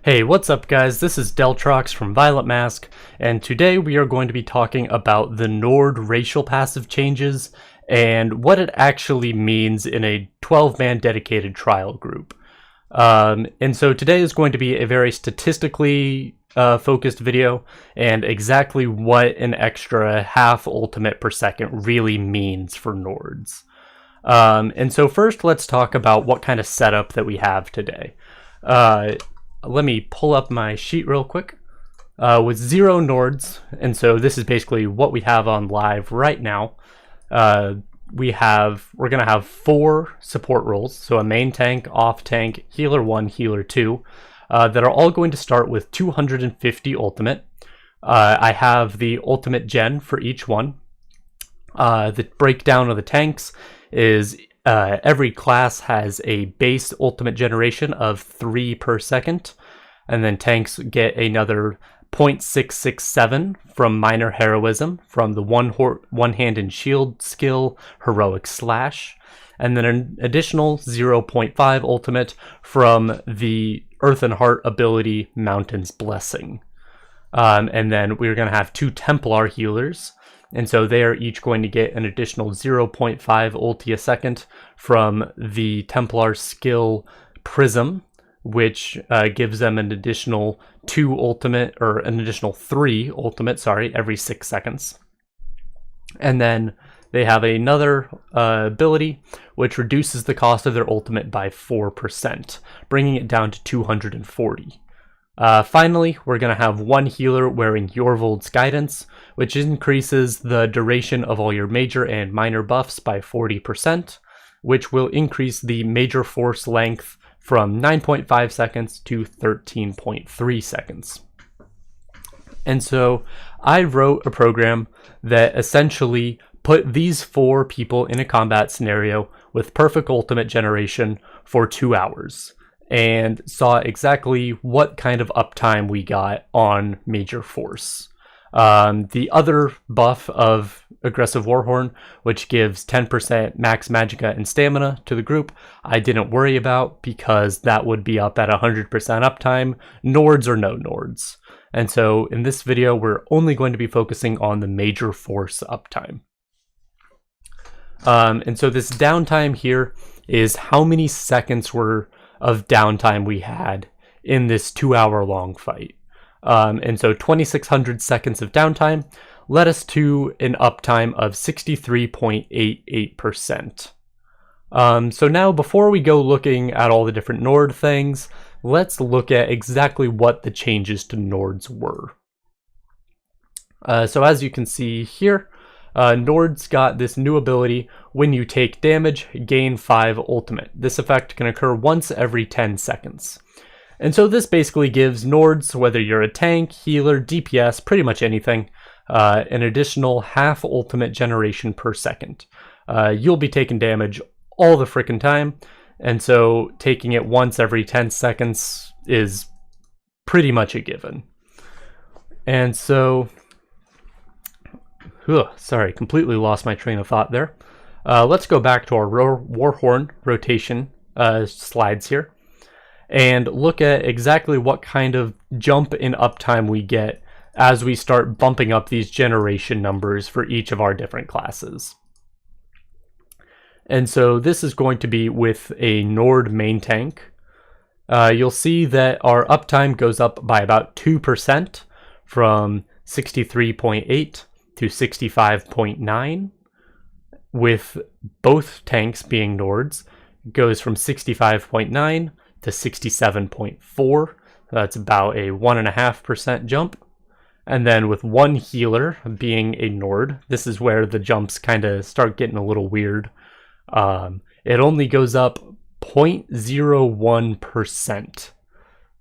Hey, what's up guys? This is Deltrox from Violet Mask, and today we are going to be talking about the Nord racial passive changes and what it actually means in a 12-man dedicated trial group. And so today is going to be a very statistically focused video and exactly what an extra half ultimate per second really means for Nords. And so first let's talk about what kind of setup that we have today. Let me pull up my sheet real quick with 0 Nords, and so this is basically what we have on live right now. We're gonna have 4 support roles, so a main tank, off tank, healer 1, healer 2, that are all going to start with 250 ultimate. I have the ultimate gen for each one. The breakdown of the tanks is every class has a base ultimate generation of 3 per second, and then tanks get another 0.667 from minor heroism from the one hand and shield skill heroic slash, and then an additional 0.5 ultimate from the earth and heart ability mountain's blessing. And then we're going to have 2 Templar healers. And so they are each going to get an additional 0.5 ulti a second from the Templar skill Prism, which gives them an additional 2 ultimate, or an additional 3 ultimate, every 6 seconds. And then they have another ability which reduces the cost of their ultimate by 4%, bringing it down to 240. Finally, we're going to have 1 healer wearing Yorvold's Guidance, which increases the duration of all your major and minor buffs by 40%, which will increase the major force length from 9.5 seconds to 13.3 seconds. And so I wrote a program that essentially put these 4 people in a combat scenario with perfect ultimate generation for 2 hours, and saw exactly what kind of uptime we got on major force. The other buff of Aggressive Warhorn, which gives 10% max magicka and stamina to the group, I didn't worry about because that would be up at 100% uptime, Nords or no Nords. And so in this video, we're only going to be focusing on the major force uptime. And so this downtime here is how many seconds of downtime we had in this 2-hour long fight. And so 2,600 seconds of downtime led us to an uptime of 63.88%. So now, before we go looking at all the different Nord things, let's look at exactly what the changes to Nords were. So as you can see here, Nords got this new ability: when you take damage, gain 5 ultimate. This effect can occur once every 10 seconds. And so this basically gives Nords, whether you're a tank, healer, DPS, pretty much anything, an additional half ultimate generation per second. You'll be taking damage all the frickin' time, and so taking it once every 10 seconds is pretty much a given. And so, sorry, completely lost my train of thought there. Let's go back to our Warhorn rotation slides here and look at exactly what kind of jump in uptime we get as we start bumping up these generation numbers for each of our different classes. And so this is going to be with a Nord main tank. You'll see that our uptime goes up by about 2%, from 63.8 to 65.9, with both tanks being Nords. It goes from 65.9 to 67.4. That's about a 1.5% jump. And then with 1 healer being a Nord, this is where the jumps kind of start getting a little weird. It only goes up 0.01%.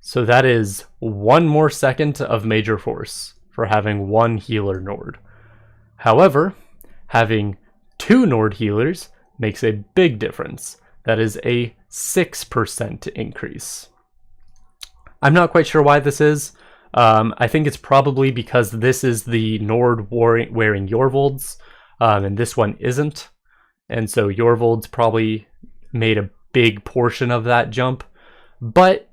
So that is 1 more second of major force for having 1 healer Nord. However, having 2 Nord healers makes a big difference. That is a 6% increase. I'm not quite sure why this is. I think it's probably because this is the Nord wearing Yorvold's, and this one isn't. And so Yorvold's probably made a big portion of that jump. But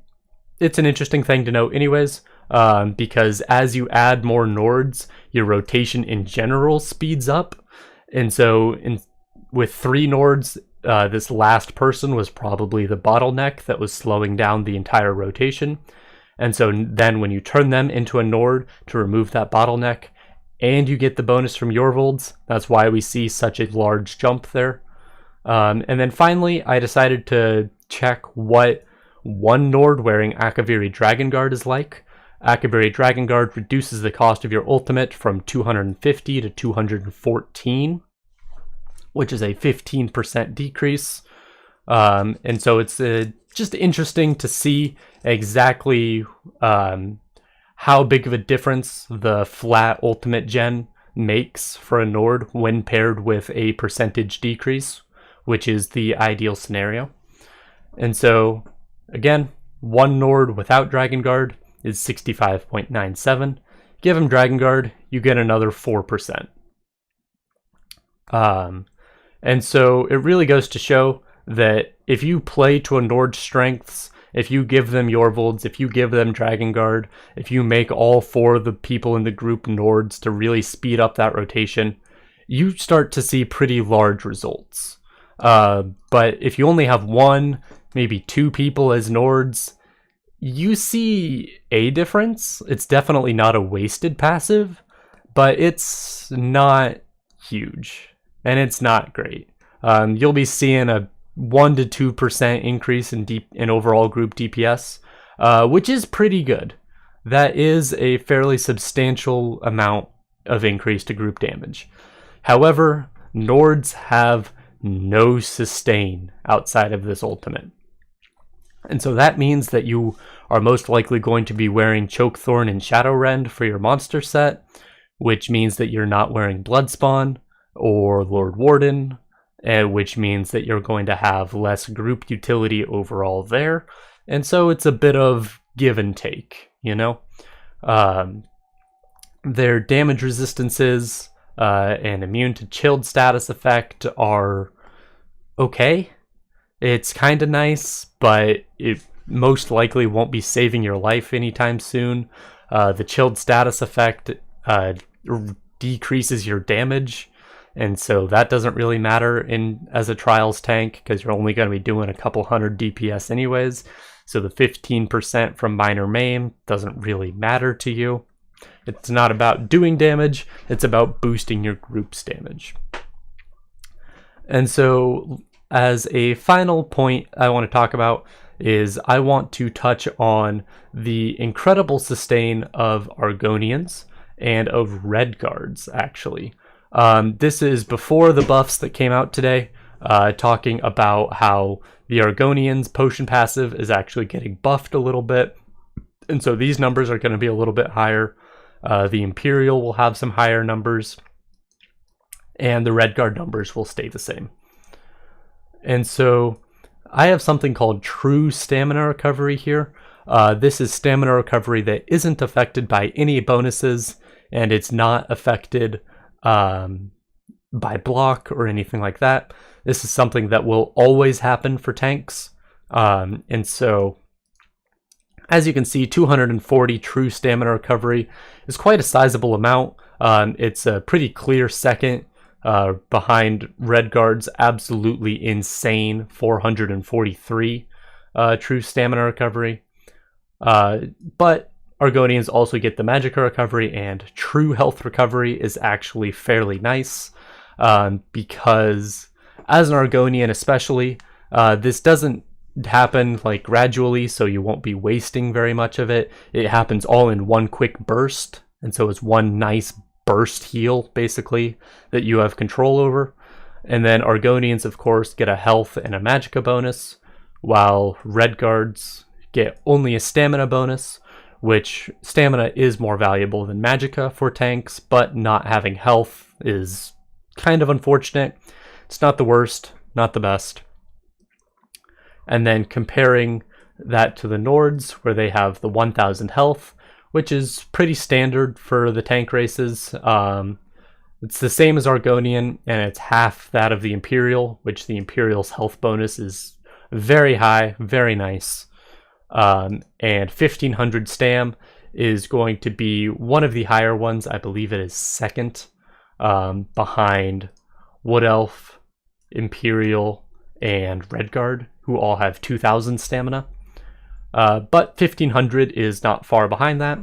it's an interesting thing to note anyways, because as you add more Nords, your rotation in general speeds up. And so with 3 Nords, this last person was probably the bottleneck that was slowing down the entire rotation. And so then when you turn them into a Nord to remove that bottleneck, and you get the bonus from Yorvolds, that's why we see such a large jump there. And then finally, I decided to check what 1 Nord wearing Akaviri Dragon Guard is like. Akaviri Dragon Guard reduces the cost of your ultimate from 250 to 214, which is a 15% decrease. And so it's just interesting to see exactly how big of a difference the flat ultimate gen makes for a Nord when paired with a percentage decrease, which is the ideal scenario. And so, again, 1 Nord without Dragon Guard is 65.97. Give him Dragon Guard, you get another 4%. And so it really goes to show that if you play to a Nord's strengths, if you give them Yorvolds, if you give them Dragon Guard, if you make all 4 of the people in the group Nords to really speed up that rotation, you start to see pretty large results. But if you only have 1, maybe 2 people as Nords, you see a difference. It's definitely not a wasted passive, but it's not huge, and it's not great. You'll be seeing a 1 to 2% increase in overall group DPS, which is pretty good. That is a fairly substantial amount of increase to group damage. However, Nords have no sustain outside of this ultimate. And so that means that you are most likely going to be wearing Chokethorn and Shadowrend for your monster set, which means that you're not wearing Bloodspawn or Lord Warden, which means that you're going to have less group utility overall there. And so it's a bit of give and take, you know? Their damage resistances and immune to chilled status effect are okay. It's kind of nice, but it most likely won't be saving your life anytime soon. The chilled status effect decreases your damage, and so that doesn't really matter as a Trials tank, because you're only going to be doing a couple hundred DPS anyways. So the 15% from minor maim doesn't really matter to you. It's not about doing damage, it's about boosting your group's damage. And so as a final point I want to talk about is I want to touch on the incredible sustain of Argonians and of Red Guards, actually. This is before the buffs that came out today, talking about how the Argonians potion passive is actually getting buffed a little bit. And so these numbers are going to be a little bit higher. The Imperial will have some higher numbers, and the Red Guard numbers will stay the same. And so I have something called True Stamina Recovery here. This is stamina recovery that isn't affected by any bonuses, and it's not affected by block or anything like that. This is something that will always happen for tanks. And so, as you can see, 240 true stamina recovery is quite a sizable amount. It's a pretty clear second behind Red Guard's absolutely insane 443 true stamina recovery. But Argonians also get the Magicka recovery, and true health recovery is actually fairly nice, because as an Argonian especially, this doesn't happen like gradually, so you won't be wasting very much of it. It happens all in one quick burst, and so it's one nice burst heal basically that you have control over. And then Argonians of course get a health and a Magicka bonus, while Red Guards get only a stamina bonus, which stamina is more valuable than Magicka for tanks, but not having health is kind of unfortunate. It's not the worst, not the best. And then comparing that to the Nords, where they have the 1000 health, which is pretty standard for the tank races. It's the same as Argonian, and it's half that of the Imperial, which the Imperial's health bonus is very high, very nice. and 1500 stam is going to be one of the higher ones. I believe it is second, behind Wood Elf, Imperial, and Redguard, who all have 2000 stamina. But 1500 is not far behind that.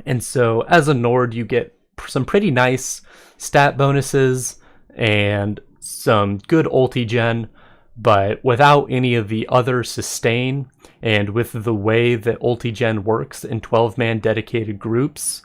And so as a Nord, you get some pretty nice stat bonuses and some good ulti gen, but without any of the other sustain, and with the way that ulti gen works in 12-man dedicated groups,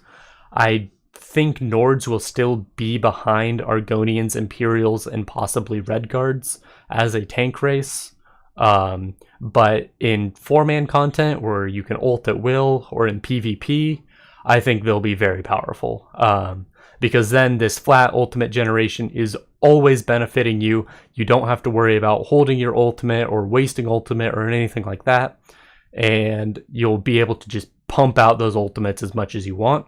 I think Nords will still be behind Argonians, Imperials, and possibly Redguards as a tank race. But in 4-man content where you can ult at will, or in PvP, I think they'll be very powerful. Because then this flat ultimate generation is always benefiting you. You don't have to worry about holding your ultimate or wasting ultimate or anything like that. And you'll be able to just pump out those ultimates as much as you want.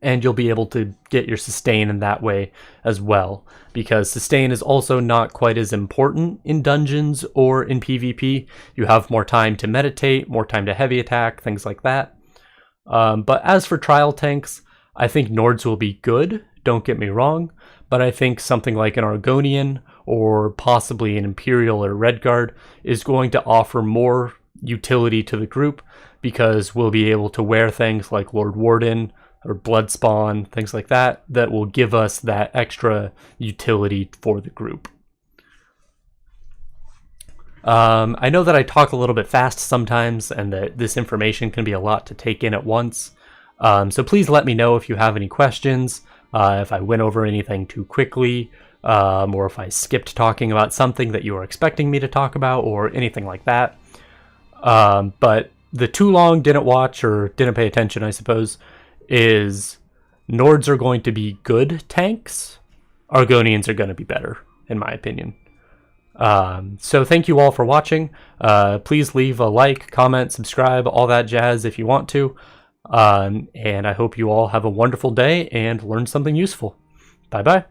And you'll be able to get your sustain in that way as well. Because sustain is also not quite as important in dungeons or in PvP. You have more time to meditate, more time to heavy attack, things like that. But as for trial tanks, I think Nords will be good, don't get me wrong, but I think something like an Argonian or possibly an Imperial or Redguard is going to offer more utility to the group, because we'll be able to wear things like Lord Warden or Bloodspawn, things like that, that will give us that extra utility for the group. I know that I talk a little bit fast sometimes, and that this information can be a lot to take in at once. So please let me know if you have any questions, if I went over anything too quickly, or if I skipped talking about something that you were expecting me to talk about, or anything like that. But the too long didn't watch or didn't pay attention, I suppose, is Nords are going to be good tanks. Argonians are going to be better, in my opinion. So thank you all for watching. Please leave a like, comment, subscribe, all that jazz if you want to. And I hope you all have a wonderful day and learn something useful. Bye-bye.